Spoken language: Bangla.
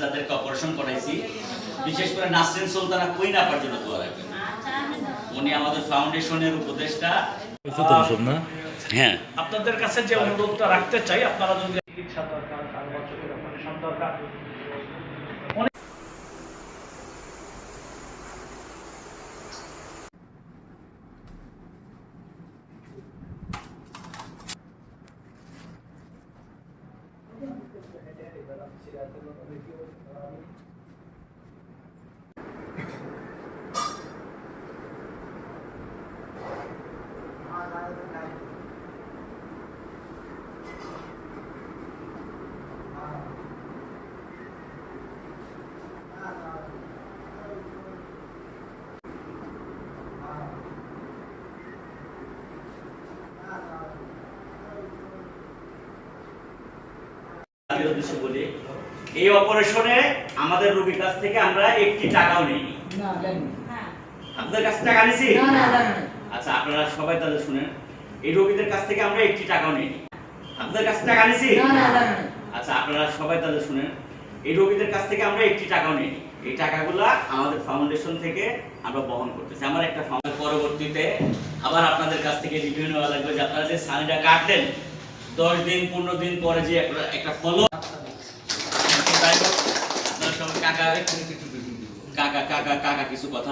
যাদেরকে অপারেশন করাইছি, বিশেষ করে নাসরিন সুলতানা কুইন আপার জন্য দোয়া রাখবেন। উনি আমাদের ফাউন্ডেশনের উপদেষ্টা। হ্যাঁ, আপনাদের কাছে যে অনুরোধটা রাখতে চাই, আপনারা যদি চিকিৎসা দরকার, কারো চোখের অপারেশন দরকার, বলি, এই অপারেশনে আমাদের রোগীর কাছ থেকে আমরা একটি টাকাও নেইনি। আপনাদের কাছে টাকা নিছি? আচ্ছা, আপনারা সবাই তাহলে শুনেন, এই রোগীদের কাছ থেকে আমরা একটি টাকাও নেইনি। আপনাদের কাছে টাকা নিছি? আচ্ছা, আপনারা সবাই তাহলে শুনেন, এই রোগীদের কাছ থেকে আমরা একটি টাকাও নেইনি। এই টাকাগুলা আমাদের ফাউন্ডেশন থেকে আমরা বহন করতেছি। আমার একটা পরবর্তীতে আবার আপনাদের কাছ থেকে রিভিউ নেওয়া লাগবে যে আপনারা যে সানিটা কাটলেন 10 দিন 15 দিন পরে যে একটা ফলো। আপনারা সবাই কাকা কিছু কথা